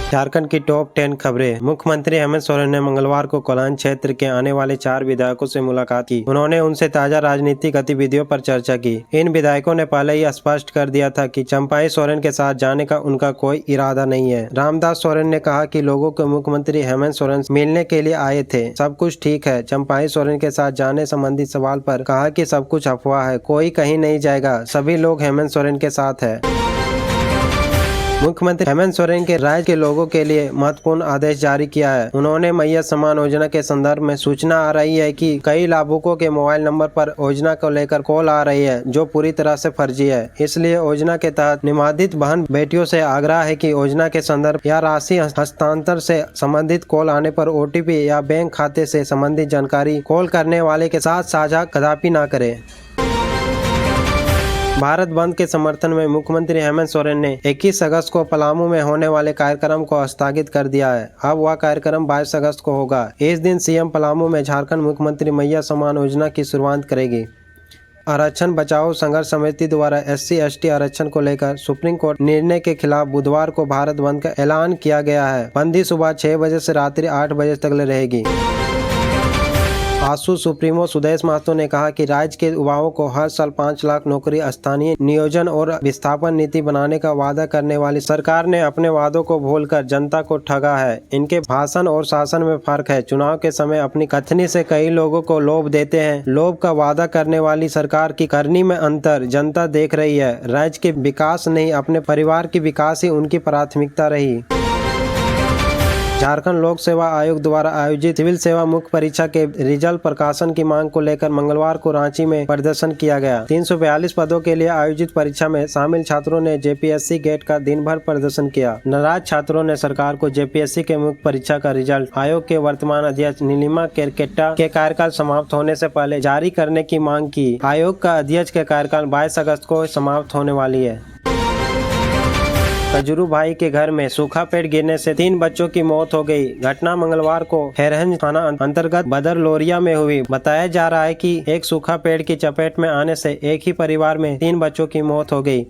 झारखंड की टॉप 10 खबरें। मुख्यमंत्री हेमंत सोरेन ने मंगलवार को कोल्हान क्षेत्र के आने वाले 4 विधायकों से मुलाकात की। उन्होंने उनसे ताजा राजनीतिक गतिविधियों पर चर्चा की। इन विधायकों ने पहले ही स्पष्ट कर दिया था कि चंपाई सोरेन के साथ जाने का उनका कोई इरादा नहीं है। रामदास सोरेन ने कहा कि लोगों को मुख्यमंत्री हेमंत सोरेन मिलने के लिए आए थे, सब कुछ ठीक है। चंपाई सोरेन के साथ जाने संबंधी सवाल पर कहा कि सब कुछ अफवाह है, कोई कहीं नहीं जाएगा, सभी लोग हेमंत सोरेन के साथ है। मुख्यमंत्री हेमंत सोरेन के राज्य के लोगों के लिए महत्वपूर्ण आदेश जारी किया है। उन्होंने मैया सम्मान योजना के संदर्भ में सूचना आ रही है कि कई लाभुकों के मोबाइल नंबर पर योजना को लेकर कॉल आ रही है, जो पूरी तरह से फर्जी है। इसलिए योजना के तहत निबंधित बहन बेटियों से आग्रह है कि योजना के संदर्भ या राशि हस्तांतरण से संबंधित कॉल आने पर OTP या बैंक खाते से संबंधित जानकारी कॉल करने वाले के साथ साझा कदापि न करें। भारत बंद के समर्थन में मुख्यमंत्री हेमंत सोरेन ने 21 अगस्त को पलामू में होने वाले कार्यक्रम को स्थगित कर दिया है। अब वह कार्यक्रम 22 अगस्त को होगा। इस दिन CM पलामू में झारखंड मुख्यमंत्री मैया सम्मान योजना की शुरुआत करेगी। आरक्षण बचाओ संघर्ष समिति द्वारा SC/ST आरक्षण को लेकर सुप्रीम कोर्ट निर्णय के खिलाफ बुधवार को भारत बंद का ऐलान किया गया है। बंदी सुबह 6 बजे से रात्रि 8 बजे तक रहेगी। आसू सुप्रीमो सुदेश महतो ने कहा कि राज्य के युवाओं को हर साल 5 लाख नौकरी, स्थानीय नियोजन और विस्थापन नीति बनाने का वादा करने वाली सरकार ने अपने वादों को भूलकर जनता को ठगा है। इनके भाषण और शासन में फर्क है। चुनाव के समय अपनी कथनी से कई लोगों को लोभ देते हैं। लोभ का वादा करने वाली सरकार की करनी में अंतर जनता देख रही है। राज्य के विकास नहीं, अपने परिवार की विकास ही उनकी प्राथमिकता रही। झारखंड लोक सेवा आयोग द्वारा आयोजित सिविल सेवा मुख्य परीक्षा के रिजल्ट प्रकाशन की मांग को लेकर मंगलवार को रांची में प्रदर्शन किया गया। 342 पदों के लिए आयोजित परीक्षा में शामिल छात्रों ने JPSC गेट का दिन भर प्रदर्शन किया। नाराज छात्रों ने सरकार को JPSC के मुख्य परीक्षा का रिजल्ट आयोग के वर्तमान अध्यक्ष नीलिमा केरकेट्टा के कार्यकाल समाप्त होने से पहले जारी करने की मांग की। आयोग का अध्यक्ष के कार्यकाल 22 अगस्त को समाप्त होने वाली है। कजरू भाई के घर में सूखा पेड़ गिरने से 3 बच्चों की मौत हो गई। घटना मंगलवार को हैरहंज थाना अंतर्गत बदर लोरिया में हुई। बताया जा रहा है कि एक सूखा पेड़ की चपेट में आने से एक ही परिवार में 3 बच्चों की मौत हो गई।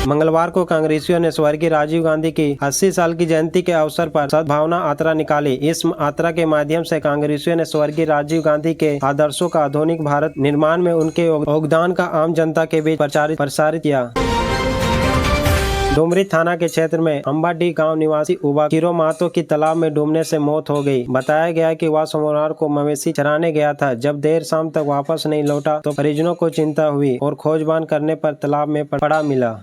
मंगलवार को कांग्रेसियों ने स्वर्गीय राजीव गांधी की 80 साल की जयंती के अवसर पर सद्भावना यात्रा निकाली। इस यात्रा के माध्यम से कांग्रेसियों ने स्वर्गीय राजीव गांधी के आदर्शों का आधुनिक भारत निर्माण में उनके योगदान का आम जनता के बीच प्रसारित किया। डुमरी थाना के क्षेत्र में अंबाडी गांव निवासी उबा किरो महतो की तालाब में डूबने से मौत हो गई। बताया गया कि वह सोमवार को मवेशी चराने गया था। जब देर शाम तक वापस नहीं लौटा तो परिजनों को चिंता हुई और खोजबान करने पर तालाब में पड़ा मिला।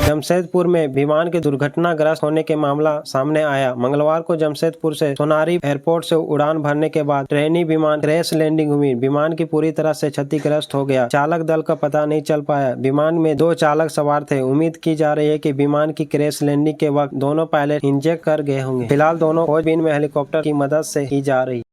जमशेदपुर में विमान के दुर्घटनाग्रस्त होने के मामला सामने आया। मंगलवार को जमशेदपुर से सोनारी एयरपोर्ट से उड़ान भरने के बाद ट्रेनी विमान क्रैश लैंडिंग हुई। विमान की पूरी तरह से क्षतिग्रस्त हो गया। चालक दल का पता नहीं चल पाया। विमान में 2 चालक सवार थे। उम्मीद की जा रही है कि विमान की क्रैश लैंडिंग के वक्त दोनों पायलट इंजेक्ट कर गए होंगे। फिलहाल दोनों खोजबीन में हेलीकॉप्टर की मदद से की जा रही है।